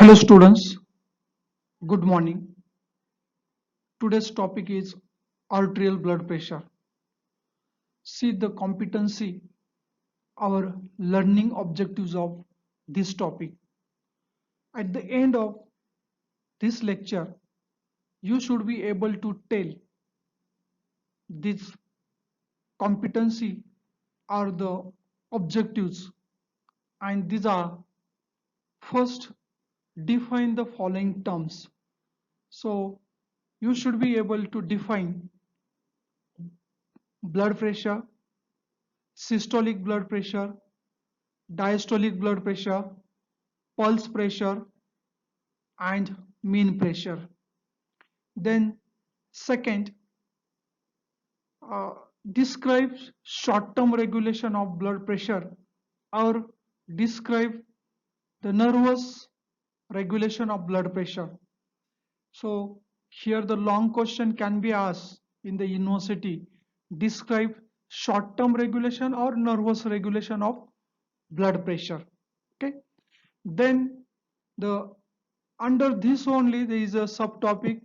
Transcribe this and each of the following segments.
Hello students, good morning. Today's topic is arterial blood pressure. See the competency, our learning objectives of this topic. At the end of this lecture, you should be able to tell this competency are the objectives, and these are: first, define the following terms. So you should be able to define blood pressure, systolic blood pressure, diastolic blood pressure, pulse pressure, and mean pressure. Then second, uh, describe short-term regulation of blood pressure, or describe the nervous regulation of blood pressure. So here the long question can be asked in the university: describe short-term regulation or nervous regulation of blood pressure. Okay. Then the under this only there is a subtopic: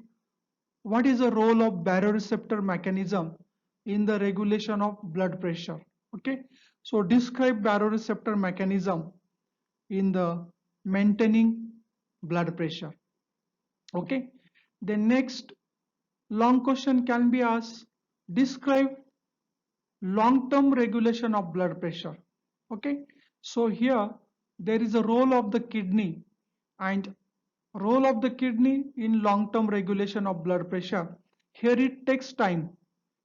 what is the role of baroreceptor mechanism in the regulation of blood pressure. Okay, so describe baroreceptor mechanism in the maintaining blood pressure. Okay, the next long question can be asked: describe long-term regulation of blood pressure. Okay, so here there is a role of the kidney, and role of the kidney in long-term regulation of blood pressure. Here it takes time.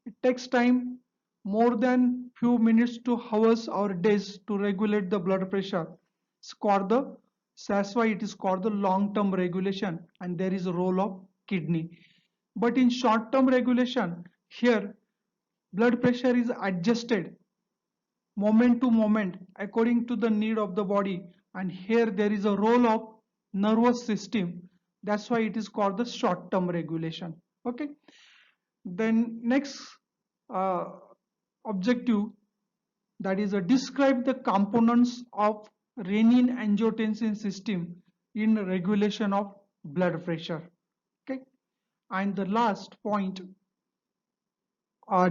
It takes time more than few minutes to hours or days to regulate the blood pressure. It's called the, that's why it is called the long-term regulation, and there is a role of kidney. But in short-term regulation, here blood pressure is adjusted moment to moment according to the need of the body, and here there is a role of nervous system. That's why it is called the short term regulation. Okay, then next uh, objective, that is describe the components of renin angiotensin system in regulation of blood pressure. Okay, and the last point,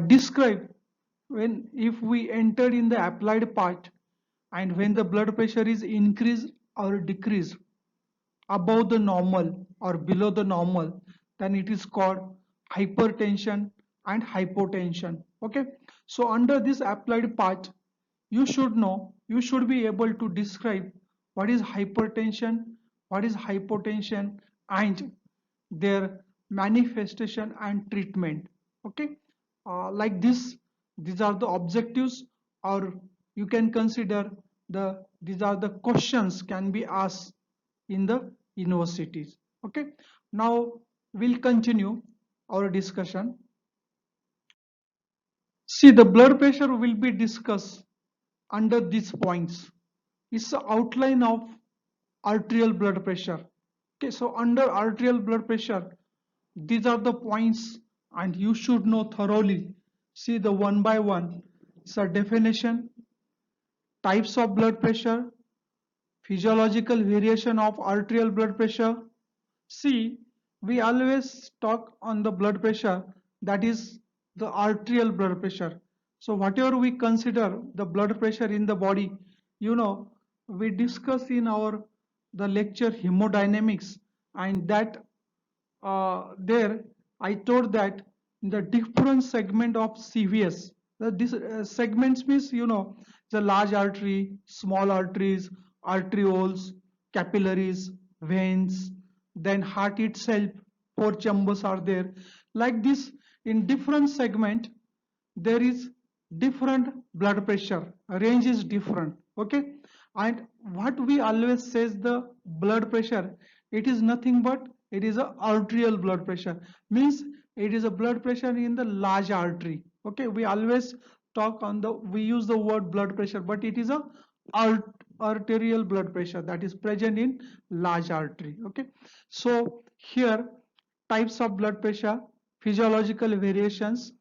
describe when if we enter in the applied part and when the blood pressure is increased or decreased above the normal or below the normal, then it is called hypertension and hypotension. Okay, so under this applied part, you should know, you should be able to describe what is hypertension, what is hypotension, and their manifestation and treatment. Okay, like this, these are the objectives, or you can consider these are the questions can be asked in the universities. Okay, now we'll continue our discussion. See, the blood pressure will be discussed under these points. It's the outline of arterial blood pressure. Okay, so under arterial blood pressure, these are the points, and you should know thoroughly. See the one by one. It's a definition, types of blood pressure, physiological variation of arterial blood pressure. See, we always talk on the blood pressure, that is the arterial blood pressure. So whatever we consider the blood pressure in the body, you know, we discuss in our the lecture hemodynamics, and that there I told that the different segment of CVS, this segments means, you know, the large artery, small arteries, arterioles, capillaries, veins, then heart itself, four chambers are there. Like this, in different segment, there is different blood pressure, range is different. Okay, and what we always says the blood pressure, it is nothing but it is a arterial blood pressure, means it is a blood pressure in the large artery. Okay, we always talk on the, we use the word blood pressure, but it is a arterial blood pressure that is present in large artery. Okay, so here types of blood pressure, physiological variations,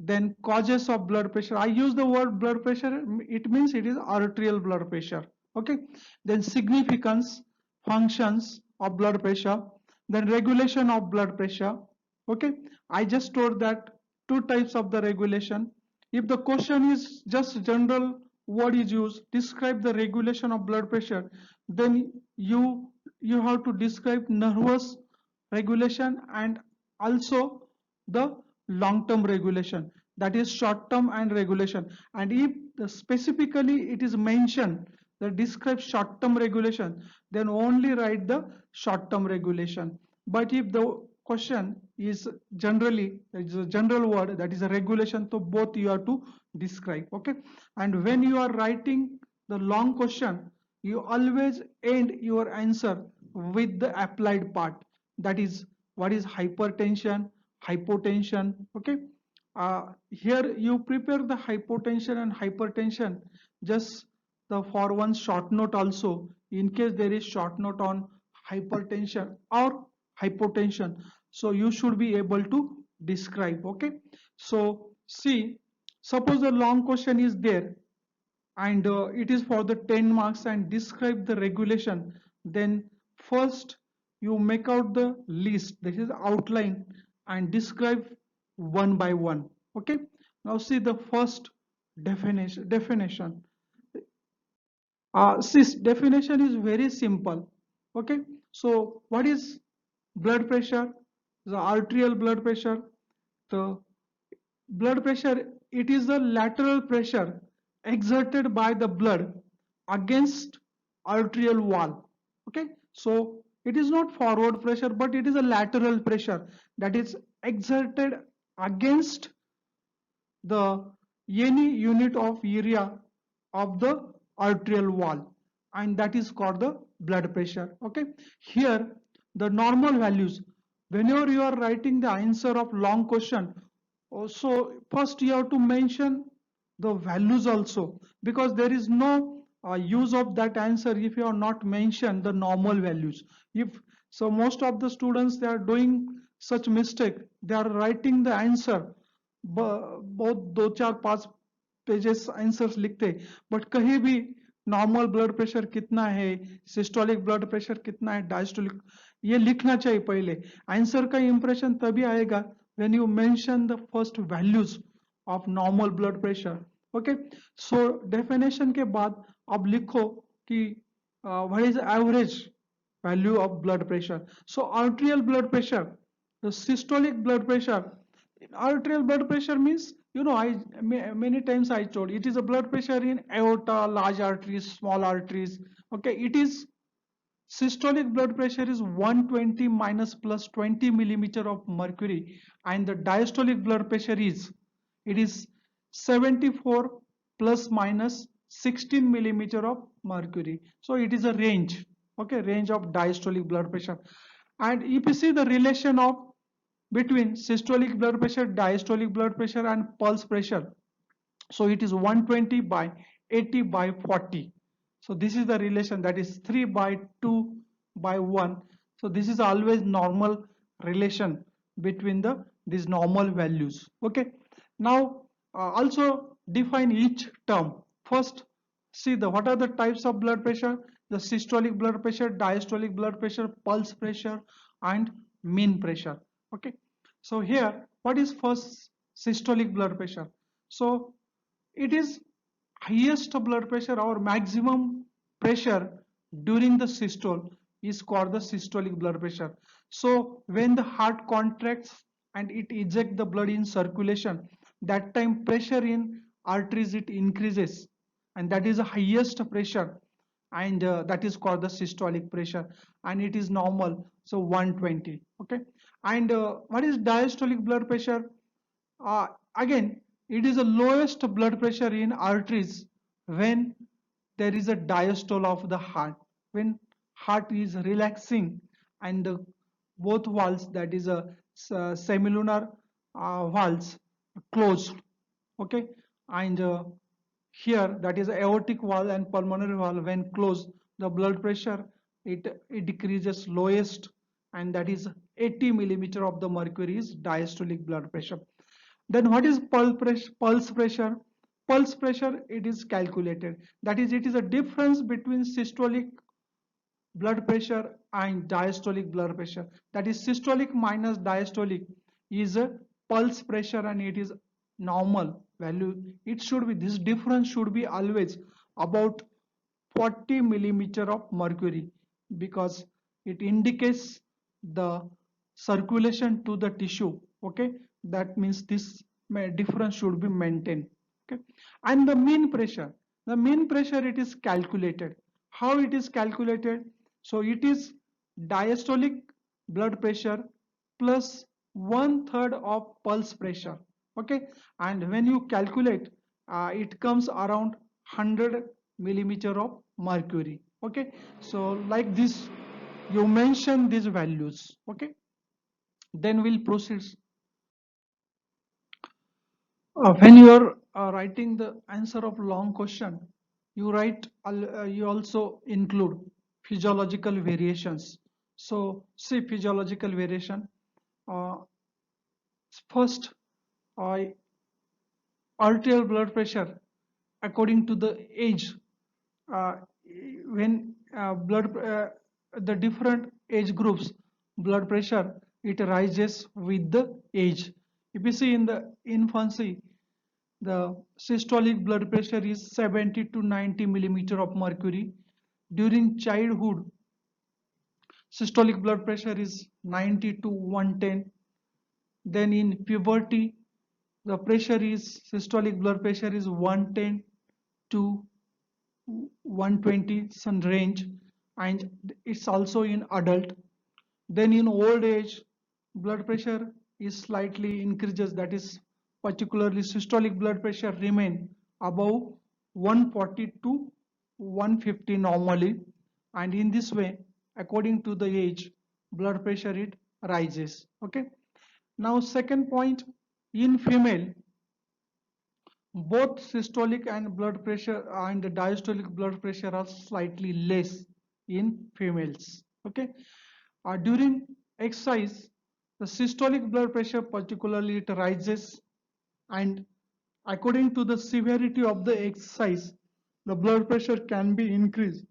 then causes of blood pressure. I use the word blood pressure, it means it is arterial blood pressure. Okay, then significance, functions, of blood pressure, then regulation of blood pressure. Okay, I just told that two types of the regulation. If the question is just general word is used, describe the regulation of blood pressure, then you have to describe nervous regulation and also the long term regulation, that is short term and regulation. And if specifically it is mentioned that describe short term regulation, then only write the short term regulation. But if the question is generally, it's a general word, that is a regulation, so both you have to describe. Okay, and when you are writing the long question, you always end your answer with the applied part, that is what is hypertension, hypotension. Okay, here you prepare the hypotension and hypertension just for one short note also, in case there is short note on hypertension or hypotension, so you should be able to describe. Okay, so see, suppose the long question is there and it is for the 10 marks and describe the regulation, then first you make out the list, this is outline, and describe one by one. Okay, now see the first definition. This definition is very simple. Okay, so what is blood pressure? The arterial blood pressure. The blood pressure, it is the lateral pressure exerted by the blood against arterial wall. Okay, so it is not forward pressure, but it is a lateral pressure that is exerted against the any unit of area of the arterial wall, and that is called the blood pressure. Okay, here the normal values, whenever you are writing the answer of long question, also first you have to mention the values also, because there is no use of that answer if you have not mentioned the normal values. If so, most of the students, they are doing such mistake, they are writing the answer बहुत दो चार पांच pages answers लिखते, but कहीं भी normal blood pressure कितना है, systolic blood pressure कितना है, डायस्टोलिक, ये लिखना चाहिए पहले. आंसर का इंप्रेशन तभी आएगा when you mention the first values of normal blood pressure. Okay, so definition के बाद अब लिखो कि what is average value of blood pressure. So arterial blood pressure, the systolic blood pressure. Arterial blood pressure means, you know, I many times I told it is a blood pressure in aorta, large arteries, small arteries. Okay, it is systolic blood pressure is 120 minus plus 20 millimeter of mercury, and the diastolic blood pressure is, it is 74 plus minus 16 millimeter of mercury. So it is a range. Okay, range of diastolic blood pressure. And if you see the relation of between systolic blood pressure, diastolic blood pressure, and pulse pressure, so it is 120 by 80 by 40. So this is the relation, that is 3 by 2 by 1. So this is always normal relation between the these normal values. Okay, now also define each term. First, see the what are the types of blood pressure: the systolic blood pressure, diastolic blood pressure, pulse pressure, and mean pressure. Okay, so here what is first systolic blood pressure? So it is highest blood pressure or maximum pressure during the systole is called the systolic blood pressure. So when the heart contracts and it ejects the blood in circulation, that time pressure in arteries it increases, and that is the highest pressure, and that is called the systolic pressure, and it is normal, so 120. Okay, and what is diastolic blood pressure? Again, it is the lowest blood pressure in arteries when there is a diastole of the heart, when heart is relaxing and the both valves, that is a semilunar valves closed. Okay, and here that is aortic valve and pulmonary valve, when closed the blood pressure it decreases lowest, and that is 80 millimeter of the mercury is diastolic blood pressure. Then what is pulse pressure? Pulse pressure, it is calculated, that is it is a difference between systolic blood pressure and diastolic blood pressure. That is systolic minus diastolic is a pulse pressure and it is normal value. It should be, this difference should be always about 40 millimeter of mercury because it indicates the circulation to the tissue. Okay, that means this difference should be maintained. Okay, and the mean pressure it is calculated. How it is calculated? So it is diastolic blood pressure plus one third of pulse pressure. Okay, and when you calculate, it comes around 100 millimeter of mercury. Okay, so like this you mention these values. Okay, then we'll proceed. When you are writing the answer of long question, you write you also include physiological variations. So see physiological variation. uh, First, uh, arterial blood pressure according to the age. uh, when blood the different age groups blood pressure it rises with the age. If you see in the infancy, the systolic blood pressure is 70 to 90 millimeter of mercury. During childhood, systolic blood pressure is 90 to 110. Then in puberty, the pressure is systolic blood pressure is 110 to 120 some range, and it's also in adult. Then in old age, blood pressure is slightly increases, that is particularly systolic blood pressure remain above 140 to 150 normally, and in this way according to the age blood pressure it rises. Okay, now second point, in female both systolic and blood pressure and diastolic blood pressure are slightly less in females. Okay, during exercise, the systolic blood pressure particularly it rises, and according to the severity of the exercise, the blood pressure can be increased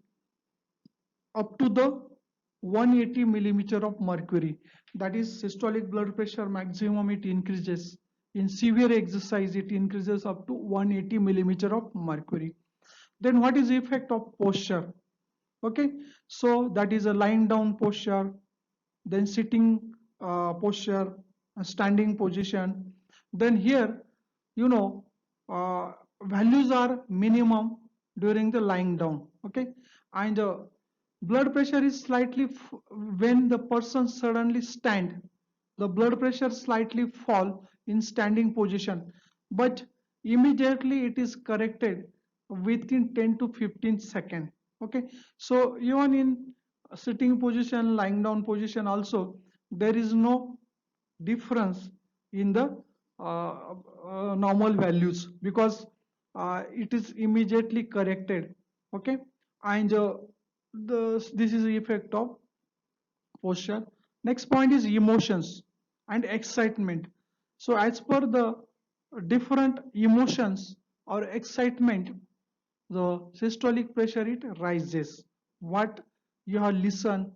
up to the 180 millimeter of mercury. That is systolic blood pressure maximum it increases. In severe exercise, it increases up to 180 millimeter of mercury. Then what is the effect of posture? Okay, so that is a lying down posture, then sitting posture, a standing position. Then here, you know, values are minimum during the lying down. Okay, and blood pressure is slightly when the person suddenly stand, the blood pressure slightly fall in standing position, but immediately it is corrected within 10 to 15 seconds. Okay, so even in sitting position, lying down position also, there is no difference in the normal values because it is immediately corrected. Okay, and this is the effect of posture. Next point is emotions and excitement. So as per the different emotions or excitement, the systolic pressure it rises. What you are listen,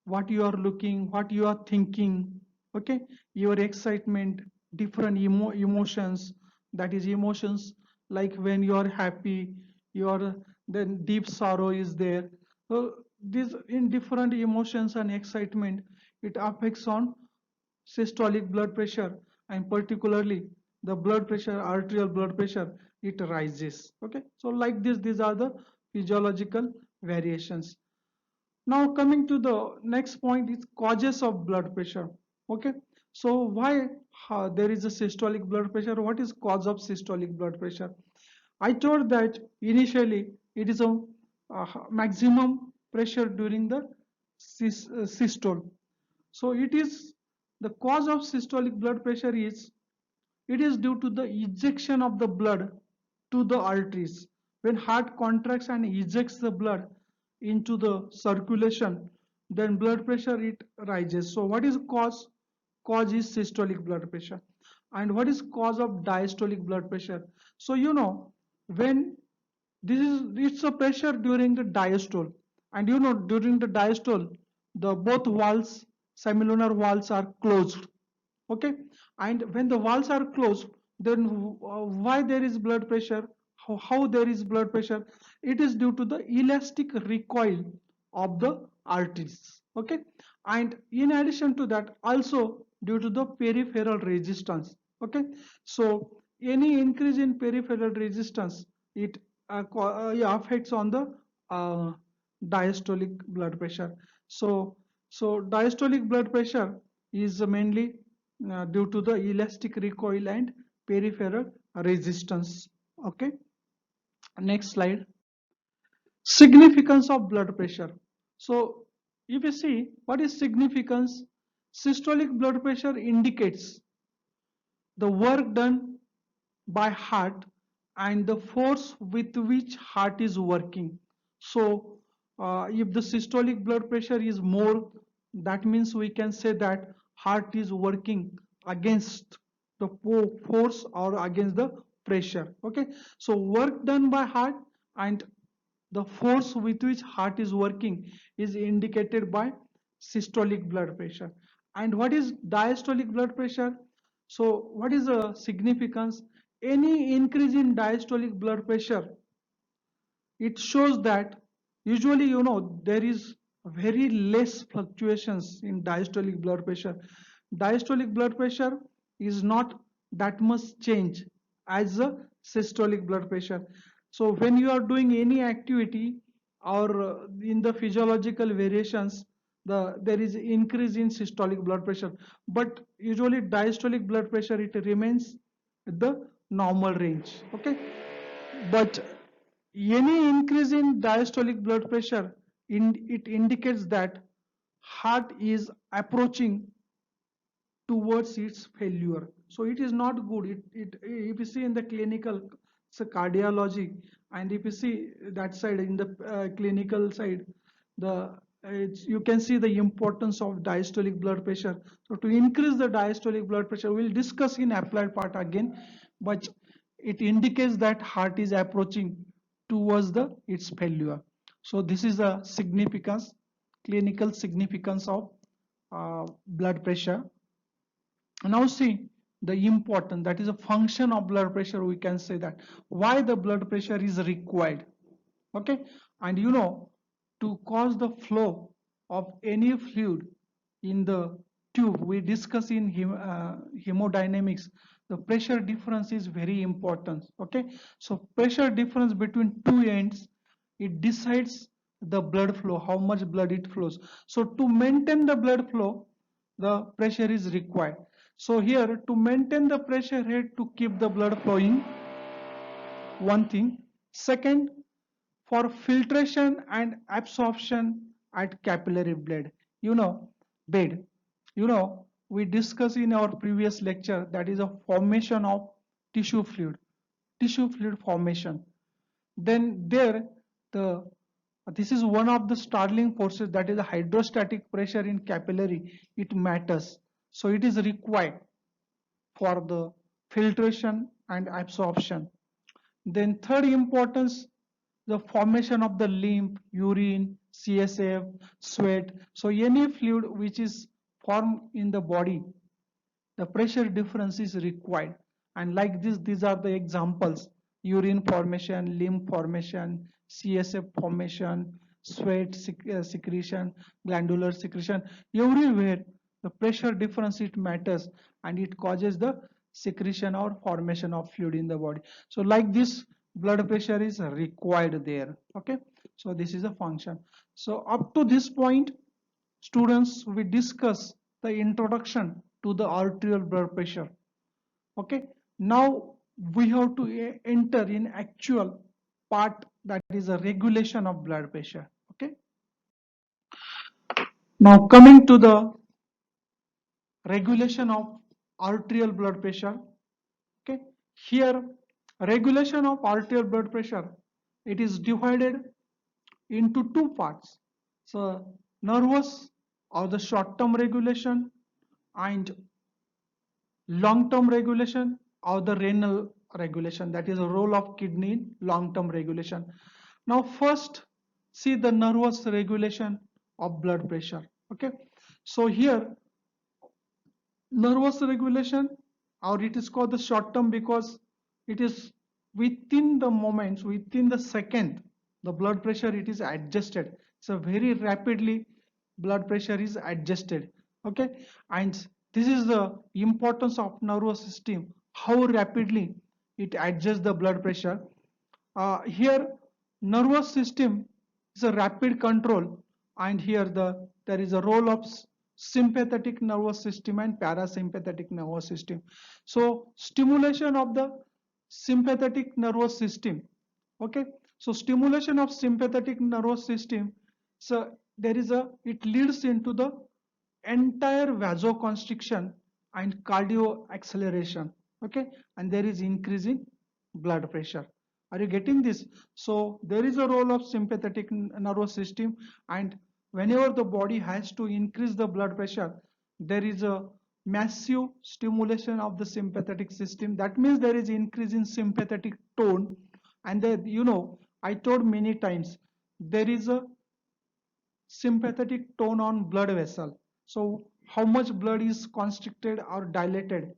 what you are looking, what you are thinking. Okay, your excitement, different emotions, that is emotions like when you are happy, your then deep sorrow is there. So these in different emotions and excitement it affects on systolic blood pressure, and particularly the blood pressure, arterial blood pressure it rises. Okay, so like this these are the physiological variations. Now coming to the next point is causes of blood pressure. Okay, so why there is a systolic blood pressure? What is cause of systolic blood pressure? I told that initially it is a maximum pressure during the systole. So it is the cause of systolic blood pressure is it is due to the ejection of the blood to the arteries. When heart contracts and ejects the blood into the circulation, then blood pressure it rises. So what is cause? Cause is systolic blood pressure. And what is cause of diastolic blood pressure? So when this is it's a pressure during the diastole, And you know, during the diastole, the both valves, semilunar valves are closed. Okay, and when the valves are closed, then why there is blood pressure? How there is blood pressure? It is due to the elastic recoil of the arteries. Okay, and in addition to that, also due to the peripheral resistance. Okay, so any increase in peripheral resistance, it yeah, affects on the uh, diastolic blood pressure. So diastolic blood pressure is mainly due to the elastic recoil and peripheral resistance. Okay, next slide. Significance of blood pressure. So if you see what is significance, systolic blood pressure indicates the work done by heart and the force with which heart is working. So if the systolic blood pressure is more, that means we can say that heart is working against the force or against the pressure. Okay, so work done by heart and the force with which heart is working is indicated by systolic blood pressure. And what is diastolic blood pressure? So what is the significance? Any increase in diastolic blood pressure, it shows that usually, you know, there is very less fluctuations in diastolic blood pressure. Diastolic blood pressure is not that much change as a systolic blood pressure. So when you are doing any activity or in the physiological variations, there is increase in systolic blood pressure, but usually diastolic blood pressure, it remains the normal range. Okay, but any increase in diastolic blood pressure, it indicates that heart is approaching towards its failure. So it is not good. If you see in the clinical, so cardiology, and if you see that side in the clinical side, you can see the importance of diastolic blood pressure. So to increase the diastolic blood pressure, we'll discuss in applied part again, but it indicates that heart is approaching towards the its failure. So this is a significance, clinical significance of blood pressure. Now see the important, that is a function of blood pressure. We can say that why the blood pressure is required. Okay, and you know, to cause the flow of any fluid in the tube, we discuss in hemodynamics, the pressure difference is very important. Okay, so pressure difference between two ends, it decides the blood flow, how much blood it flows. So to maintain the blood flow, the pressure is required. So here, to maintain the pressure head, to keep the blood flowing, one thing. Second, for filtration and absorption at capillary bed. You know, bed. You know, we discussed in our previous lecture, that is a formation of tissue fluid formation. Then there, the this is one of the startling forces, that is the hydrostatic pressure in capillary. It matters. So it is required for the filtration and absorption. Then third importance, the formation of the lymph, urine, CSF, sweat. So any fluid which is formed in the body, the pressure difference is required. And like this, these are the examples: urine formation, lymph formation, CSF formation, sweat secretion, glandular secretion. Everywhere the pressure difference, it matters, and it causes the secretion or formation of fluid in the body. So like this, blood pressure is required there. Okay, so this is a function. So up to this point, students, we discuss the introduction to the arterial blood pressure. Okay, now we have to enter in actual part, that is a regulation of blood pressure. Okay, now coming to the regulation of arterial blood pressure. Okay, here, regulation of arterial blood pressure, it is divided into two parts. So nervous or the short term regulation, and long term regulation or the renal regulation, that is a role of kidney in long term regulation. Now first, see the nervous regulation of blood pressure. Okay, so here nervous regulation, or it is called the short term because it is within the moments, within the second, the blood pressure it is adjusted. So very rapidly blood pressure is adjusted. Okay, and this is the importance of nervous system, how rapidly it adjusts the blood pressure. Here nervous system is a rapid control, and here there is a role of sympathetic nervous system and parasympathetic nervous system. So stimulation of the sympathetic nervous system. Okay, so stimulation of sympathetic nervous system, so there is a, it leads into the entire vasoconstriction and cardio acceleration. Okay, and there is increase in blood pressure. Are you getting this? So there is a role of sympathetic nervous system, and whenever the body has to increase the blood pressure, there is a massive stimulation of the sympathetic system. That means there is increase in sympathetic tone. And then, you know, I told many times, there is a sympathetic tone on blood vessel. So how much blood is constricted or dilated,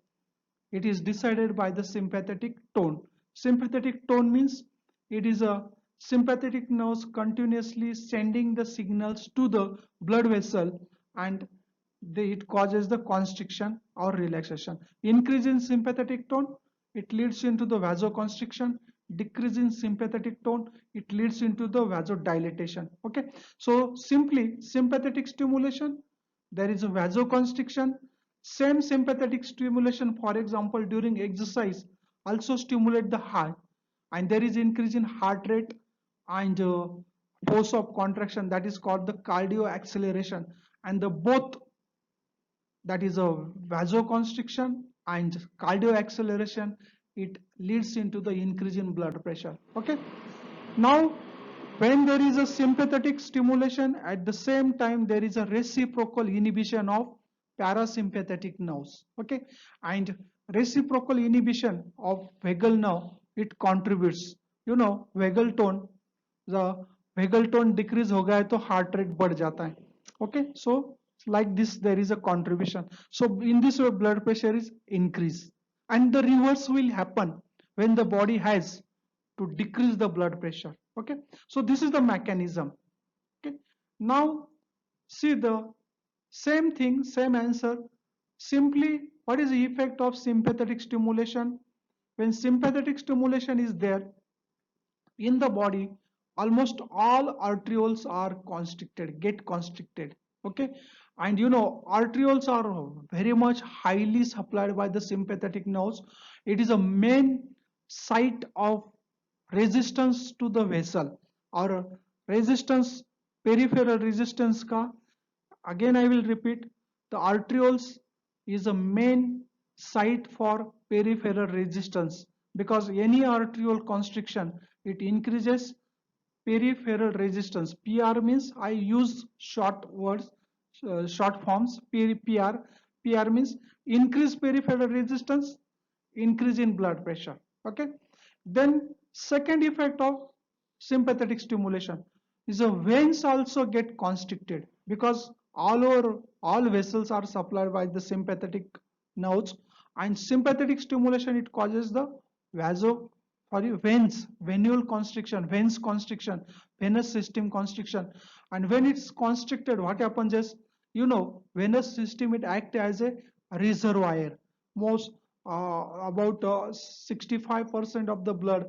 it is decided by the sympathetic tone. Sympathetic tone means it is a sympathetic nerves continuously sending the signals to the blood vessel, and it causes the constriction or relaxation. Increase in sympathetic tone, it leads into the vasoconstriction. Decrease in sympathetic tone, it leads into the vasodilatation. Okay, so simply sympathetic stimulation, there is a vasoconstriction. Same sympathetic stimulation, for example, during exercise also stimulate the heart, and there is increase in heart rate and force of contraction, that is called the cardio acceleration. And the both, that is a vasoconstriction and cardio acceleration, it leads into the increase in blood pressure. Okay, now when there is a sympathetic stimulation, at the same time there is a reciprocal inhibition of parasympathetic nerves. Okay, and reciprocal inhibition of vagal nerve, it contributes, you know, vagal tone, the vagal tone decrease हो गया है तो heart rate बढ़ जाता है. Okay, so like this there is a contribution. So in this way blood pressure is increased, and the reverse will happen when the body has to decrease the blood pressure. Okay, so this is the mechanism. Okay, now see the same thing, same answer. Simply, what is the effect of sympathetic stimulation? When sympathetic stimulation is there in the body, almost all arterioles are constricted, get constricted. Okay, and you know arterioles are very much highly supplied by the sympathetic nerves. It is a main site of resistance to the vessel, or resistance, peripheral resistance ka. Again I will repeat, the arterioles is a main site for peripheral resistance, because any arterial constriction, it increases peripheral resistance. PR means, I use short words, short forms. PR means increase peripheral resistance, increase in blood pressure. Okay, then second effect of sympathetic stimulation is the veins also get constricted, because all vessels are supplied by the sympathetic nerves, and sympathetic stimulation, it causes the vaso, sorry, veins, venule constriction, veins constriction, venous system constriction. And when it's constricted, what happens is, you know, venous system, it acts as a reservoir. Most about 65% of the blood,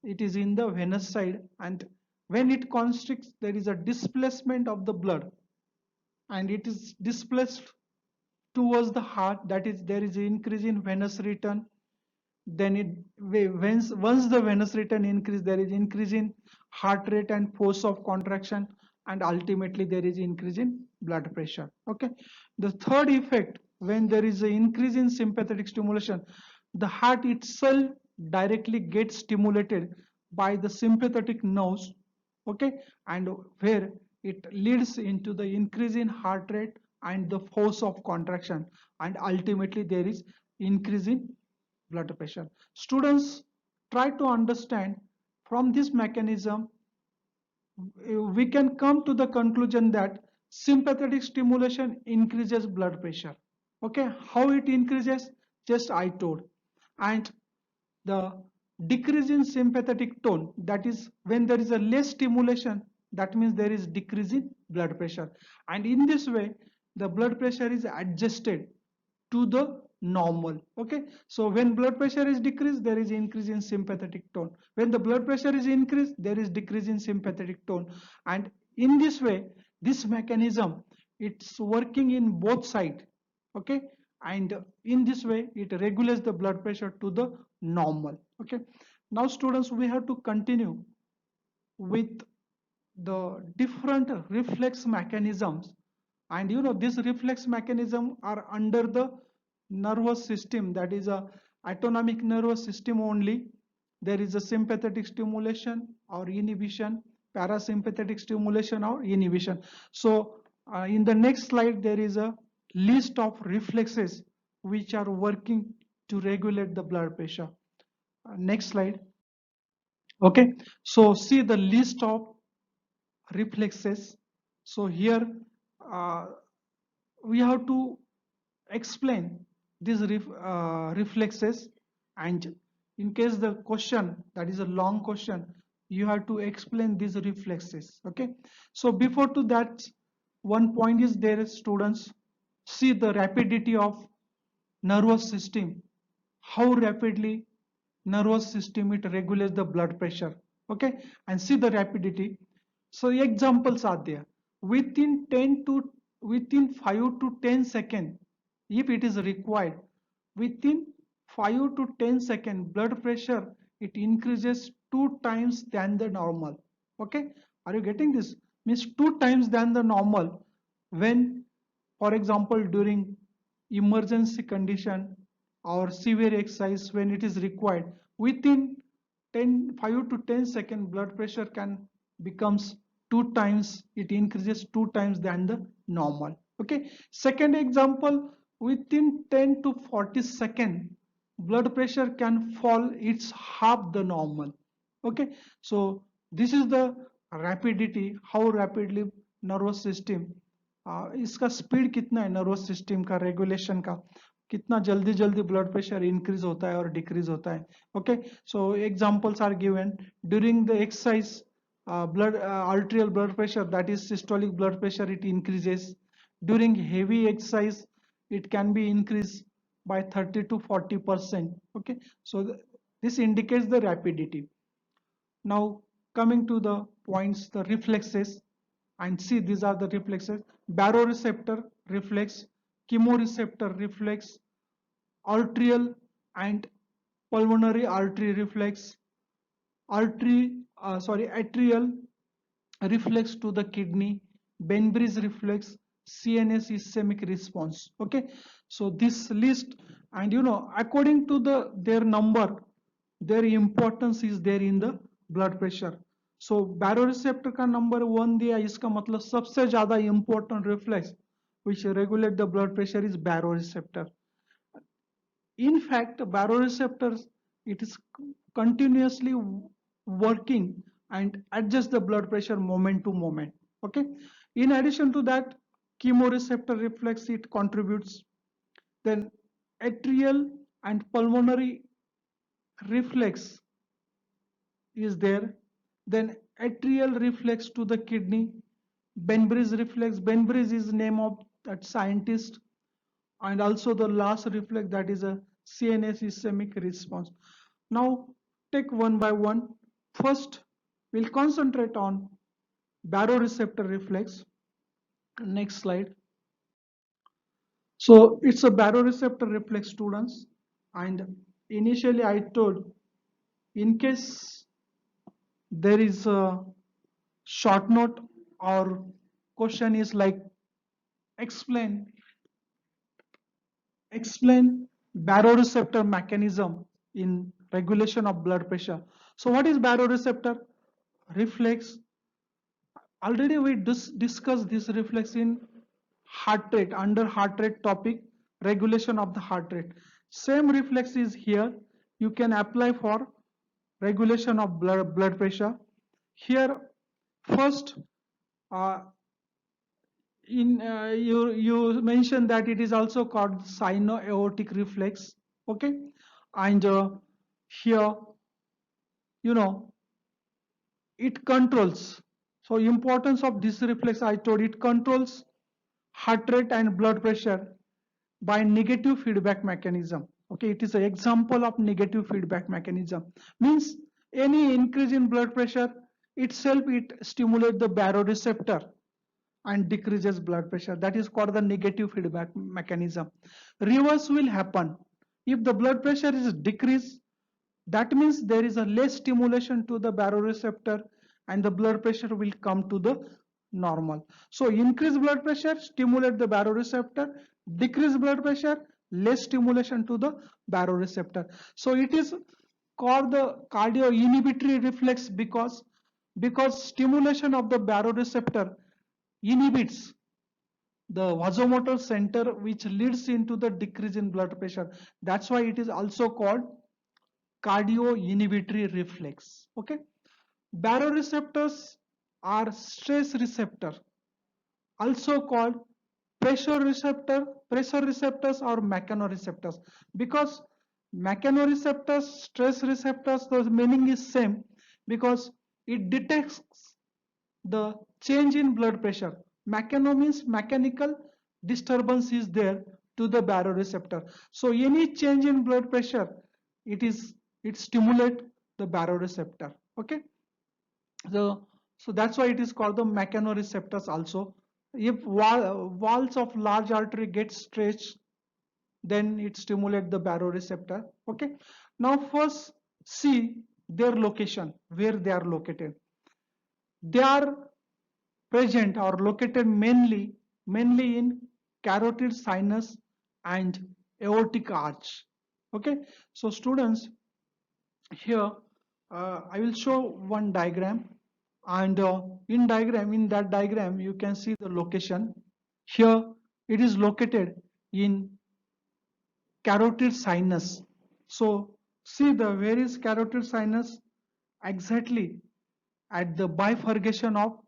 it is in the venous side, and when it constricts, there is a displacement of the blood, and it is displaced towards the heart. That is, there is an increase in venous return. Then once the venous return increase, there is increase in heart rate and force of contraction, and ultimately there is increase in blood pressure. Okay, the third effect, when there is an increase in sympathetic stimulation, the heart itself directly gets stimulated by the sympathetic nerves. Okay, and where it leads into the increase in heart rate and the force of contraction, and ultimately there is increase in blood pressure. Students, try to understand from this mechanism we can come to the conclusion that sympathetic stimulation increases blood pressure. Okay, how it increases? Just I told. And the decrease in sympathetic tone, that is when there is a less stimulation, that means there is decrease in blood pressure. And in this way, the blood pressure is adjusted to the normal. Okay, so when blood pressure is decreased, there is increase in sympathetic tone. When the blood pressure is increased, there is decrease in sympathetic tone. And in this way, this mechanism, it's working in both sides. Okay, and in this way it regulates the blood pressure to the normal. Okay, now students, we have to continue with the different reflex mechanisms. And these reflex mechanism are under the nervous system, that is a autonomic nervous system only. There is a sympathetic stimulation or inhibition, parasympathetic stimulation or inhibition. So in the next slide there is a list of reflexes which are working to regulate the blood pressure. Next slide. Okay, so see the list of reflexes. So here uh, we have to explain these reflexes, and in case the question, that is a long question, you have to explain these reflexes. Okay, so before to that, one point is there, students, see the rapidity of nervous system, how rapidly nervous system it regulates the blood pressure. Okay, and see the rapidity. So examples are there. Within 5 to 10 seconds, if it is required, within 5 to 10 seconds, blood pressure it increases 2 times than the normal. Okay, are you getting this? Means 2 times than the normal when, for example, during emergency condition or severe exercise when it is required, within 5 to 10 second blood pressure can becomes 2 times, it increases 2 times than the normal. Okay, second example, within 10 to 40 second blood pressure can fall, it's half the normal. Okay, so this is the rapidity, how rapidly nervous system, इसका speed कितना है nervous system का regulation का, कितना जल्दी जल्दी blood pressure increase होता है और डिक्रीज होता है. Okay, so examples are given during the exercise, blood arterial blood pressure, that is systolic blood pressure, it increases. During heavy exercise it can be increased by 30 to 40%. Okay, so this indicates the rapidity. Now coming to the points, the reflexes, and see these are the reflexes: baroreceptor reflex, chemoreceptor reflex, arterial and pulmonary artery reflex, atrial reflex to the kidney, Benbridge reflex, CNS ischemic response. Okay, so this list, and according to their number, their importance is there in the blood pressure. So baroreceptor का number 1 दिया, इसका मतलब सबसे ज्यादा important reflex which regulate the blood pressure is baroreceptor. In fact, baroreceptors, it is continuously working and adjust the blood pressure moment to moment. Okay, in addition to that, chemoreceptor reflex it contributes. Then atrial and pulmonary reflex is there. Then atrial reflex to the kidney, Benbridge reflex. Benbridge is name of that scientist. And also the last reflex, that is a CNS ischemic response. Now take one by one. First we'll concentrate on baroreceptor reflex. Next slide. So it's a baroreceptor reflex, students, and initially I told, in case there is a short note or question is like explain baroreceptor mechanism in regulation of blood pressure. So what is baroreceptor reflex? Already we discussed this reflex in heart rate, under heart rate topic, regulation of the heart rate. Same reflex is here, you can apply for regulation of blood pressure. Here First, uh, you mentioned that it is also called sino-aortic reflex. Okay, and here, you know, it controls. So importance of this reflex, I told, it controls heart rate and blood pressure by negative feedback mechanism. Okay, it is an example of negative feedback mechanism. Means any increase in blood pressure itself, it stimulates the baroreceptor and decreases blood pressure. That is called the negative feedback mechanism. Reverse will happen if the blood pressure is decreased. That means there is a less stimulation to the baroreceptor and the blood pressure will come to the normal. So increase blood pressure, stimulate the baroreceptor, decrease blood pressure, less stimulation to the baroreceptor. So it is called the cardio inhibitory reflex because stimulation of the baroreceptor inhibits the vasomotor center, which leads into the decrease in blood pressure. That's why it is also called cardio inhibitory reflex. Okay, baroreceptors are stress receptor, also called pressure receptors or mechanoreceptors. Because mechanoreceptors, stress receptors, the meaning is same, because it detects the change in blood pressure. Mechano means mechanical disturbance is there to the baroreceptor. So any change in blood pressure, it is it stimulate the baroreceptor. Okay, so that's why it is called the mechanoreceptors also. If walls of large artery get stretched, then it stimulate the baroreceptor. Okay, now first see their location, where they are located. They are present or located mainly in carotid sinus and aortic arch. Okay, so students, here I will show one diagram, and in that diagram you can see the location. Here it is located in carotid sinus. So see the where is carotid sinus, exactly at the bifurcation of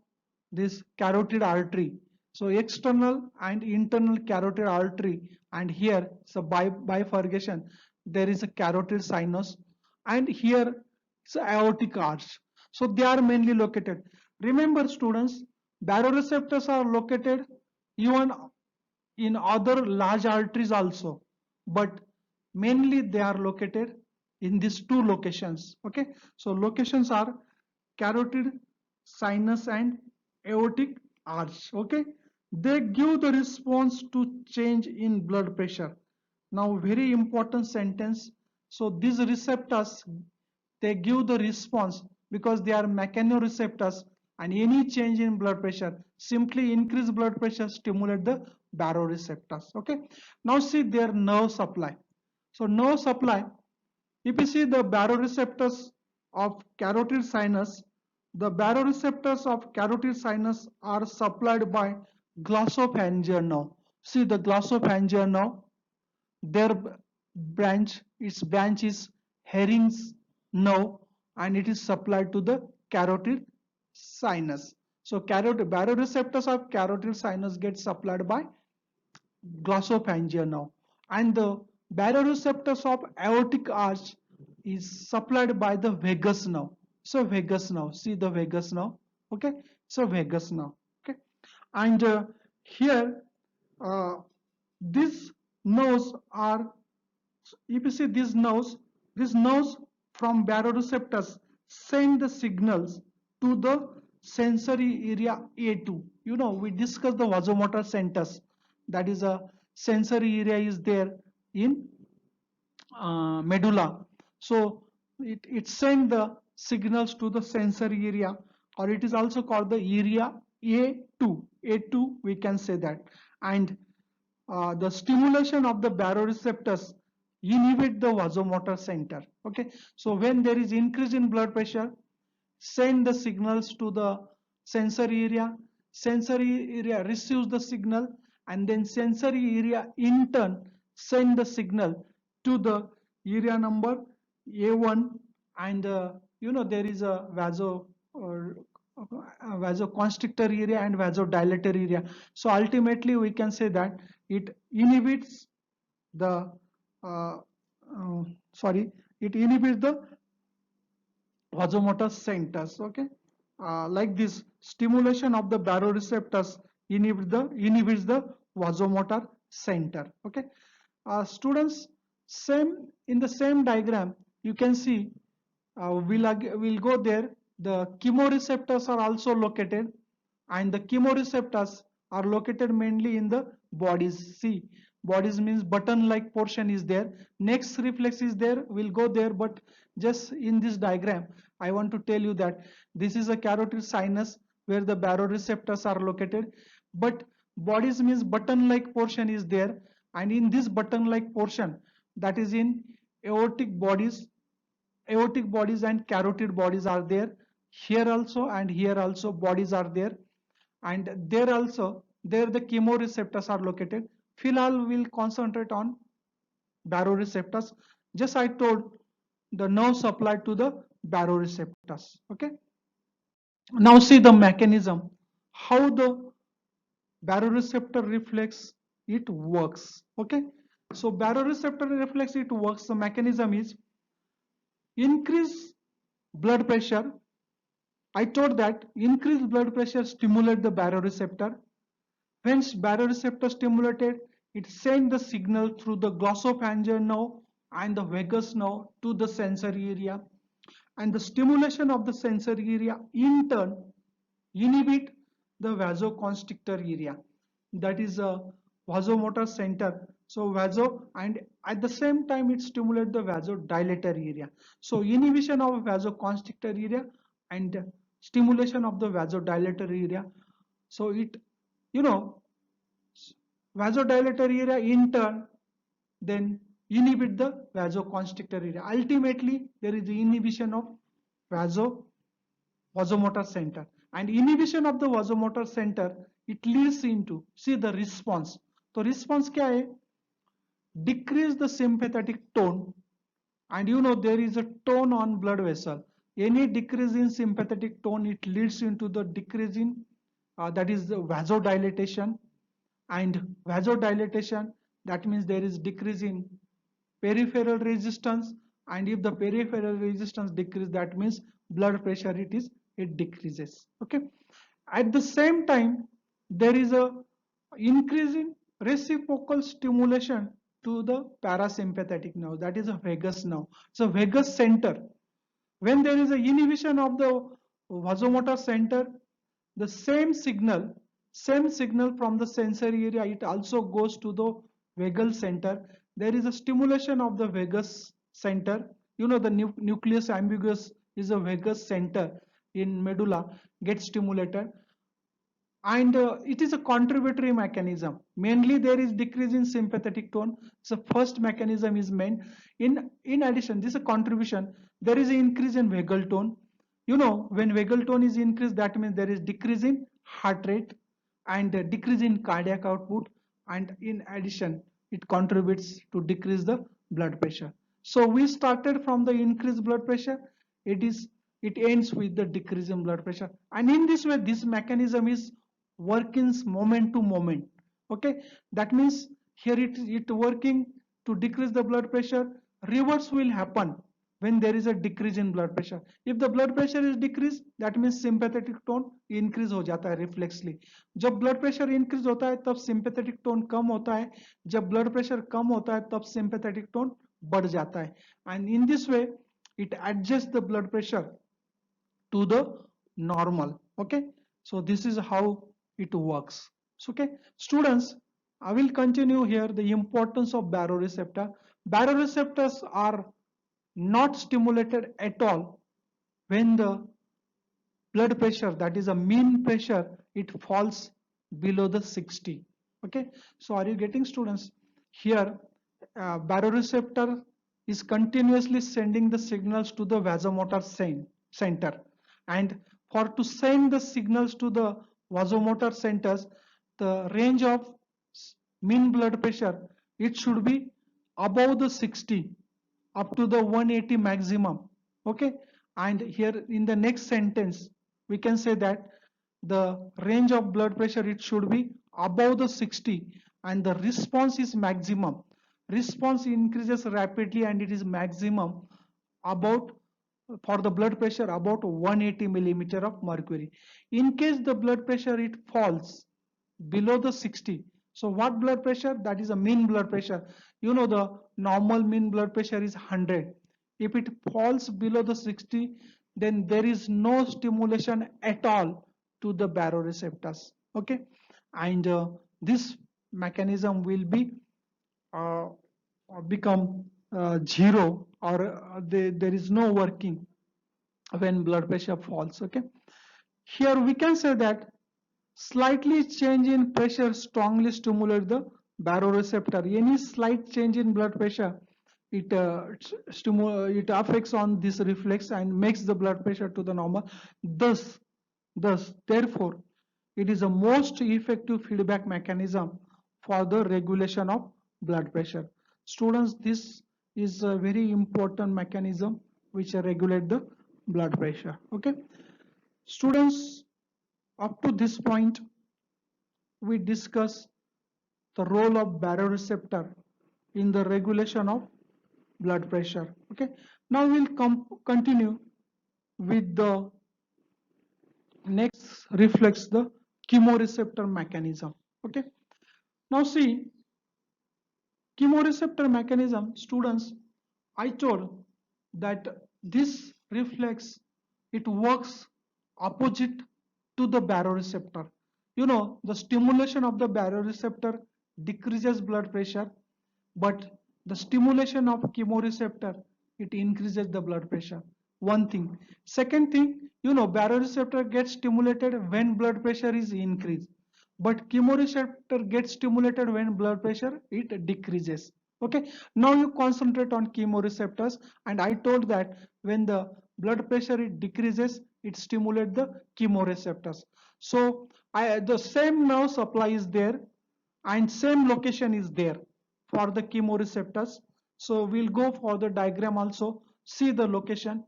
this carotid artery. So external and internal carotid artery, and here it's a bifurcation. There is a carotid sinus, and here it's aortic arch. So they are mainly located. Remember students, baroreceptors are located even in other large arteries also, but mainly they are located in these two locations. Okay, so locations are carotid sinus and aortic arch. Okay, they give the response to change in blood pressure. Now very important sentence. So these receptors, they give the response because they are mechanoreceptors, and any change in blood pressure, simply increase blood pressure, stimulate the baroreceptors. Okay, now see their nerve supply. So nerve supply, if you see the baroreceptors of carotid sinus, the baroreceptors of carotid sinus are supplied by glossopharyngeal nerve. See the glossopharyngeal nerve, their its branch is Herring's nerve, and it is supplied to the carotid sinus. So carotid baroreceptors of carotid sinus get supplied by glossopharyngeal nerve, and the baroreceptors of aortic arch is supplied by the vagus nerve. So vagus nerve, see the vagus nerve. Okay, so vagus nerve. Okay, and here uh, these nerves are, if you see these nerves from baroreceptors send the signals to the sensory area A2. You know, we discussed the vasomotor centers. That is a sensory area is there in medulla. So it sends the signals to the sensory area, or it is also called the area A2. A2 we can say that. And the stimulation of the baroreceptors inhibit the vasomotor center. Okay, so when there is increase in blood pressure, send the signals to the sensory area. Sensory area receives the signal, and then sensory area in turn send the signal to the area number A1, and you know there is a vasoconstrictor area and vasodilator area. So ultimately we can say that it inhibits the uh, uh, sorry, it inhibits the vasomotor centers. Okay, like this stimulation of the baroreceptors inhibits the vasomotor center. Okay, students, same in the same diagram you can see, we'll go there. The chemoreceptors are also located, and the chemoreceptors are located mainly in the bodies. See, bodies means button like portion is there. Next reflex is there, we'll go there, but just in this diagram I want to tell you that this is a carotid sinus where the baroreceptors are located, but bodies means button like portion is there, and in this button like portion, that is in aortic bodies, and carotid bodies are there. Here also and here also bodies are there, and there also there the chemoreceptors are located. Filal will concentrate on baroreceptors. Just I told the nerve supply to the baroreceptors. Okay, now see the mechanism, how the baroreceptor reflex it works. Okay, so baroreceptor reflex it works. The mechanism is increase blood pressure. I told that increased blood pressure stimulate the baroreceptor. When baroreceptor stimulated, it sends the signal through the glossopharyngeal nerve and the vagus nerve to the sensory area. And the stimulation of the sensory area in turn inhibit the vasoconstrictor area. That is a vasomotor center. So vaso, and at the same time it stimulates the vasodilator area. So inhibition of vasoconstrictor area and stimulation of the vasodilator area. So it, you know, vasodilator area in turn then inhibit the vasoconstrictor area. Ultimately, there is the inhibition of vasomotor center, and inhibition of the vasomotor center it leads into, see the response. So response क्या है? Decrease the sympathetic tone, and you know there is a tone on blood vessel. Any decrease in sympathetic tone it leads into the decrease in that is the vasodilatation, and vasodilatation, that means there is decrease in peripheral resistance, and if the peripheral resistance decrease, that means blood pressure it decreases. Okay, at the same time there is a increase in reciprocal stimulation to the parasympathetic nerve, that is a vagus nerve. So vagus center, when there is a inhibition of the vasomotor center, the same signal from the sensory area it also goes to the vagal center. There is a stimulation of the vagus center. You know the nucleus ambiguous is a vagus center in medulla, gets stimulated, and it is a contributory mechanism. Mainly there is decrease in sympathetic tone, so first mechanism is main. In addition, this is a contribution, there is an increase in vagal tone. You know, when vagal tone is increased, that means there is decrease in heart rate and decrease in cardiac output, and in addition it contributes to decrease the blood pressure. So we started from the increased blood pressure, it ends with the decrease in blood pressure, and in this way this mechanism is working moment to moment. Okay, that means here it working to decrease the blood pressure. Reverse will happen when there is a decrease in blood pressure. If the blood pressure is decreased, that means sympathetic tone increase हो जाता है reflexly. जब blood pressure increase होता है तब sympathetic tone कम होता है, जब blood pressure कम होता है तब sympathetic tone बढ़ जाता है, and in this way it adjusts the blood pressure to the normal. Okay, so this is how it works. So, okay students, I will continue here the importance of baroreceptor. Baroreceptors are not stimulated at all when the blood pressure, that is a mean pressure, it falls below the 60. Okay, so are you getting students? Here baroreceptor is continuously sending the signals to the vasomotor center, and for to send the signals to the vasomotor centers, the range of mean blood pressure it should be above the 60 up to the 180 maximum. Okay, and here in the next sentence we can say that the range of blood pressure, it should be above the 60, and the response is maximum. Response increases rapidly and it is maximum about, for the blood pressure, about 180 millimeter of mercury. In case the blood pressure it falls below the 60, so what blood pressure? That is a mean blood pressure. You know the normal mean blood pressure is 100. If it falls below the 60, then there is no stimulation at all to the baroreceptors. Okay, and this mechanism will be uh, become zero, or there is no working when blood pressure falls. Okay, here we can say that slightly change in pressure strongly stimulate the baroreceptor. Any slight change in blood pressure, it it affects on this reflex and makes the blood pressure to the normal. Therefore, it is a most effective feedback mechanism for the regulation of blood pressure. Students, this is a very important mechanism which regulate the blood pressure. Okay, students, up to this point, we discuss the role of baroreceptor in the regulation of blood pressure. Okay, now we'll continue with the next reflex, the chemoreceptor mechanism. Okay, now see, chemoreceptor mechanism, students, I told that this reflex, it works opposite to the baroreceptor. You know, the stimulation of the baroreceptor decreases blood pressure, but the stimulation of chemoreceptor, it increases the blood pressure. One thing. Second thing, you know, baroreceptor gets stimulated when blood pressure is increased, but chemoreceptor gets stimulated when blood pressure it decreases. Okay, now you concentrate on chemoreceptors, and I told that when the blood pressure it decreases, it stimulates the chemoreceptors. So the same nerve supply is there and same location is there for the chemoreceptors. So we'll go for the diagram also, see the location.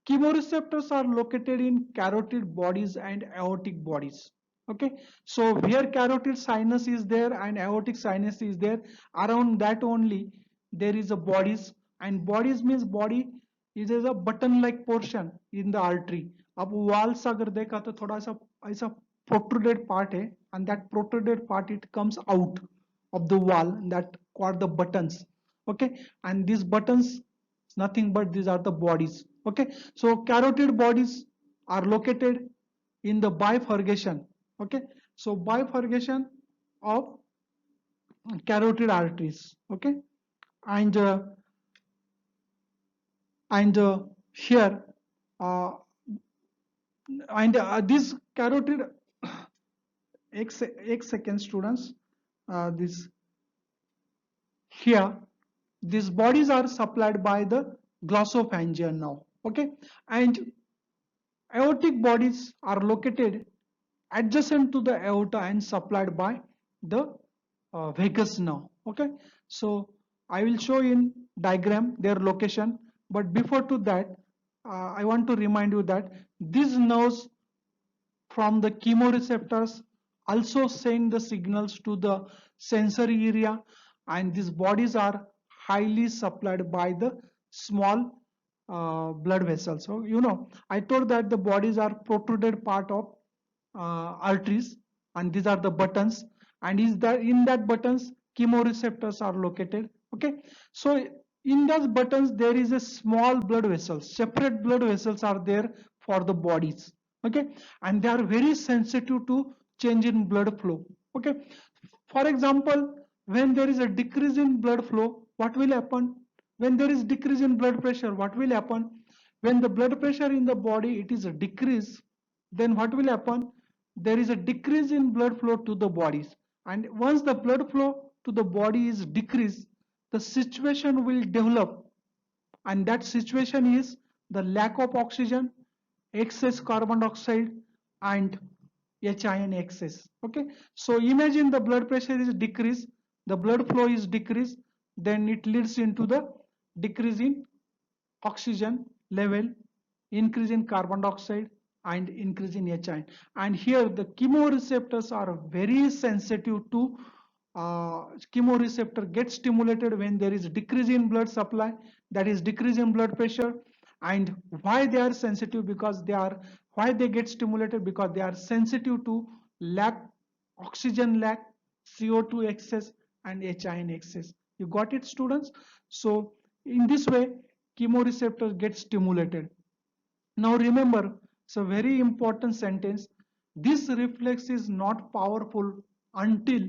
Chemoreceptors are located in carotid bodies and aortic bodies. Okay, so where carotid sinus is there and aortic sinus is there, around that only there is a bodies, and bodies means body is a button like portion in the artery. अब wall से अगर देखा तो थोड़ा सा ऐसा protruded part है, and that protruded part it comes out of the wall, that are the buttons. Okay, and these buttons nothing but these are the bodies. Okay, so carotid bodies are located in the bifurcation. Okay, so bifurcation of carotid arteries. Okay, and here uh, and this carotid एक second students, this here these bodies are supplied by the glossopharyngeal now. Okay, and aortic bodies are located adjacent to the aorta and supplied by the vagus nerve. Okay, so I will show in diagram their location, but before to that I want to remind you that these nerves from the chemoreceptors also send the signals to the sensory area, and these bodies are highly supplied by the small blood vessels. So you know, I told that the bodies are protruded part of arteries, and these are the buttons, and is that in that buttons chemoreceptors are located. Okay, so in those buttons there is a small blood vessels, separate blood vessels are there for the bodies. Okay, and they are very sensitive to change in blood flow. Okay, for example, when there is a decrease in blood flow, what will happen? When there is decrease in blood pressure, what will happen? When the blood pressure in the body it is a decrease, then what will happen? There is a decrease in blood flow to the bodies, and once the blood flow to the body is decreased, the situation will develop, and that situation is the lack of oxygen, excess carbon dioxide, and HIN excess. Okay, so imagine the blood pressure is decreased, the blood flow is decreased, then it leads into the decrease in oxygen level, increase in carbon dioxide, and increase in HI. And here the chemoreceptors are very sensitive to chemoreceptor gets stimulated when there is decrease in blood supply, that is decrease in blood pressure. And why they are sensitive? Because they are, why they get stimulated? Because they are sensitive to lack, oxygen lack, CO2 excess and HI in excess. You got it, students? So in this way chemoreceptors get stimulated. Now remember, it's a very important sentence. This reflex is not powerful until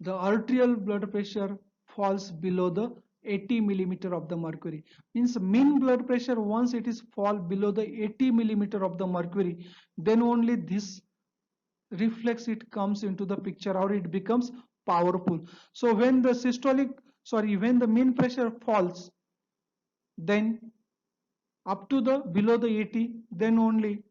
the arterial blood pressure falls below the 80 millimeter of the mercury. Means mean blood pressure, once it is fall below the 80 millimeter of the mercury, then only this reflex it comes into the picture, or it becomes powerful. So when the when the mean pressure falls, then up to the below the 80, then only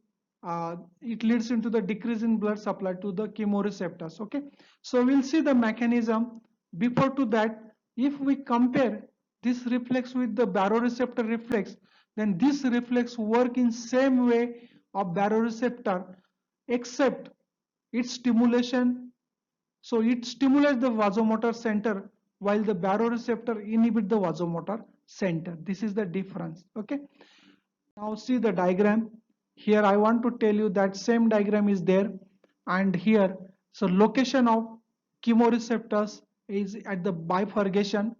it leads into the decrease in blood supply to the chemoreceptors. Okay, so we'll see the mechanism. Before to that, if we compare this reflex with the baroreceptor reflex, then this reflex work in same way of baroreceptor, except its stimulation, so it stimulates the vasomotor center while the baroreceptor inhibit the vasomotor center. This is the difference. Okay, now see the diagram. Here I want to tell you that same diagram is there, and here so location of chemoreceptors is at the bifurcation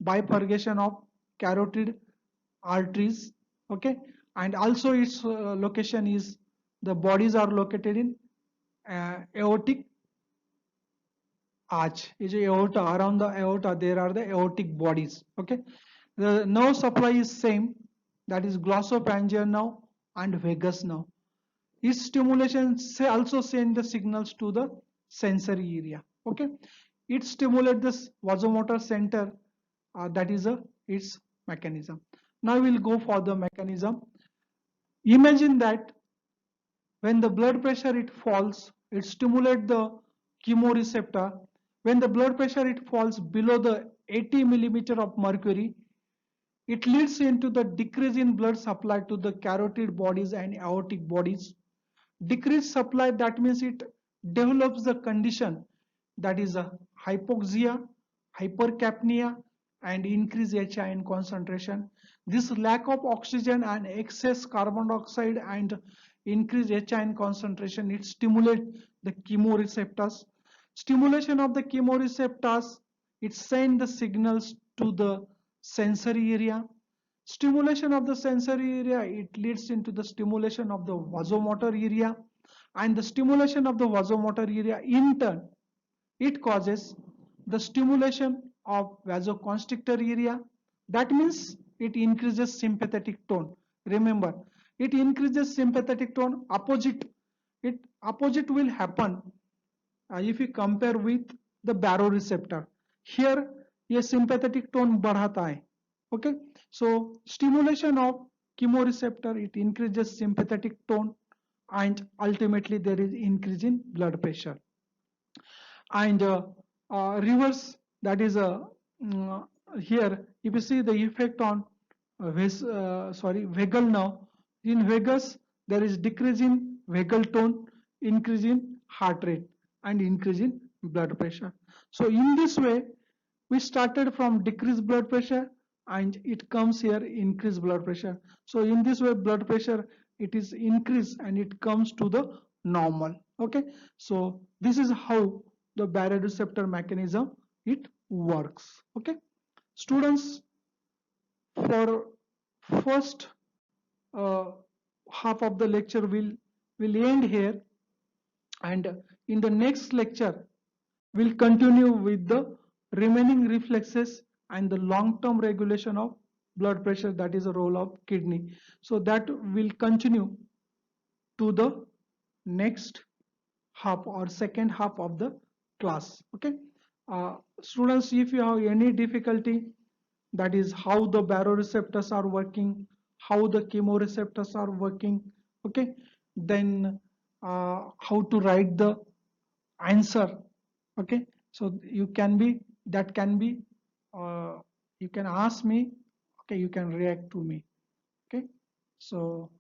of carotid arteries. Okay, and also its location is, the bodies are located in aortic arch. Is aorta, around the aorta there are the aortic bodies. Okay, the nerve supply is same, that is glossopharyngeal nerve and vagus nerve. Its stimulation also send the signals to the sensory area. Okay, it stimulates the vasomotor center, that is its mechanism. Now we'll go for the mechanism. Imagine that when the blood pressure it falls, it stimulates the chemoreceptor. When the blood pressure it falls below the 80 millimeter of mercury, it leads into the decrease in blood supply to the carotid bodies and aortic bodies. Decreased supply, that means it develops the condition, that is a hypoxia, hypercapnia and increased HI in concentration. This lack of oxygen and excess carbon dioxide and increased HI in concentration, it stimulates the chemoreceptors. Stimulation of the chemoreceptors, it sends the signals to the sensory area. Stimulation of the sensory area, it leads into the stimulation of the vasomotor area, and the stimulation of the vasomotor area in turn, it causes the stimulation of vasoconstrictor area. That means it increases sympathetic tone. Remember, it increases sympathetic tone. Opposite will happen if you compare with the baroreceptor. Here ये sympathetic tone बढ़ाता है. Okay, so stimulation of chemoreceptor, it increases sympathetic tone, and ultimately there is increase in blood pressure. And reverse, that is here if you see the effect on vagal nerve. In vagus there is decrease in vagal tone, increase in heart rate and increase in blood pressure. So in this way we started from decreased blood pressure and it comes here increased blood pressure. So in this way blood pressure it is increased and it comes to the normal. Okay, so this is how the baroreceptor mechanism it works. Okay, students, for first half of the lecture will end here, and in the next lecture we'll continue with the remaining reflexes and the long-term regulation of blood pressure, that is a role of kidney. So that will continue to the next half or second half of the class. Okay, students, if you have any difficulty, that is how the baroreceptors are working, how the chemoreceptors are working, okay, then how to write the answer. Okay, so you can be, that can be you can ask me. Okay, you can react to me. Okay, so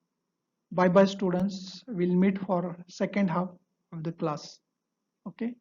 Bye bye students. We'll meet for second half of the class. Okay.